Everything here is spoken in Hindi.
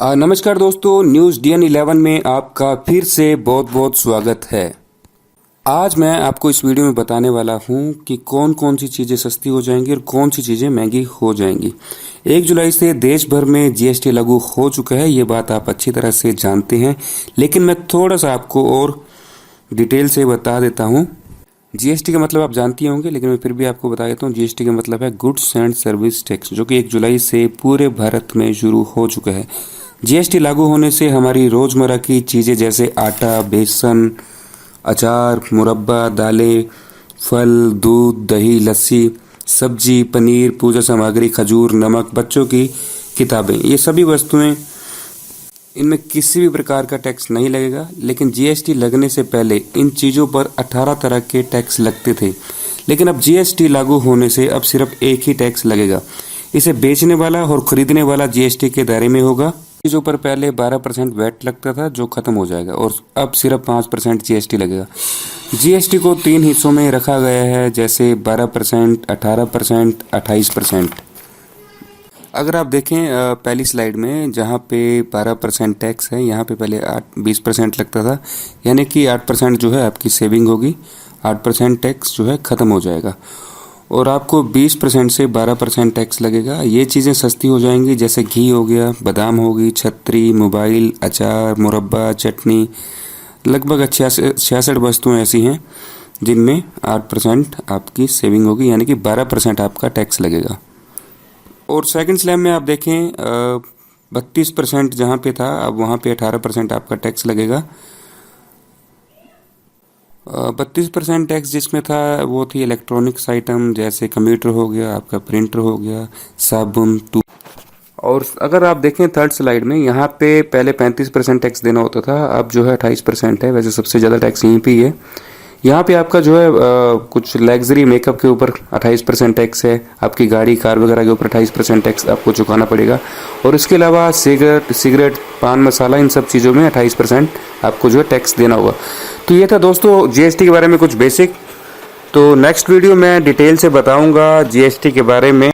नमस्कार दोस्तों, न्यूज़ DN11 में आपका फिर से बहुत बहुत स्वागत है। आज मैं आपको इस वीडियो में बताने वाला हूं कि कौन कौन सी चीज़ें सस्ती हो जाएंगी और कौन सी चीज़ें महंगी हो जाएंगी। 1 जुलाई से देश भर में GST लागू हो चुका है, ये बात आप अच्छी तरह से जानते हैं, लेकिन मैं थोड़ा सा आपको और डिटेल से बता देता हूँ। GST का मतलब आप जानती होंगे, लेकिन मैं फिर भी आपको बता देता हूँ। GST का मतलब है गुड्स एंड सर्विस टैक्स, जो कि 1 जुलाई से पूरे भारत में शुरू हो चुका है। GST लागू होने से हमारी रोज़मर्रा की चीज़ें जैसे आटा, बेसन, अचार, मुरब्बा, दालें, फल, दूध, दही, लस्सी, सब्जी, पनीर, पूजा सामग्री, खजूर, नमक, बच्चों की किताबें, ये सभी वस्तुएं, इनमें किसी भी प्रकार का टैक्स नहीं लगेगा। लेकिन GST लगने से पहले इन चीज़ों पर 18 तरह के टैक्स लगते थे, लेकिन अब GST लागू होने से अब सिर्फ एक ही टैक्स लगेगा। इसे बेचने वाला और खरीदने वाला GST के दायरे में होगा। चीज़ों पर पहले 12% वैट लगता था, जो खत्म हो जाएगा, और अब सिर्फ 5% GST लगेगा। GST को 3 हिस्सों में रखा गया है, जैसे 12%, 18%, 28%। अगर आप देखें पहली स्लाइड में, जहाँ पे 12% टैक्स है, यहाँ पे पहले 20% लगता था, यानी कि 8% जो है आपकी सेविंग होगी। 8% टैक्स जो है ख़त्म हो जाएगा और आपको 20% से 12% टैक्स लगेगा। ये चीज़ें सस्ती हो जाएंगी, जैसे घी हो गया, बादाम होगी, छतरी, मोबाइल, अचार, मुरब्बा, चटनी। लगभग 66 वस्तुएँ ऐसी हैं जिनमें 8% आपकी सेविंग होगी, यानी कि 12% आपका टैक्स लगेगा। और सेकंड स्लैब में आप देखें 32% जहाँ पे था, अब वहाँ पे 18% आपका टैक्स लगेगा। 32% टैक्स जिसमें था वो थी इलेक्ट्रॉनिक्स आइटम, जैसे कंप्यूटर हो गया, आपका प्रिंटर हो गया, साबुन, टूथ। और अगर आप देखें थर्ड स्लाइड में, यहाँ पे पहले 35% टैक्स देना होता था, अब जो है 28% है। वैसे सबसे ज़्यादा टैक्स यहीं पे ही है। यहाँ पे आपका जो है कुछ लग्जरी मेकअप के ऊपर 28% टैक्स है। आपकी गाड़ी, कार वगैरह के ऊपर 28% टैक्स आपको चुकाना पड़ेगा। और इसके अलावा सिगरेट, पान मसाला, इन सब चीज़ों में 28% आपको जो है टैक्स देना होगा। तो ये था दोस्तों GST के बारे में कुछ बेसिक। तो नेक्स्ट वीडियो में डिटेल से बताऊंगा GST के बारे में।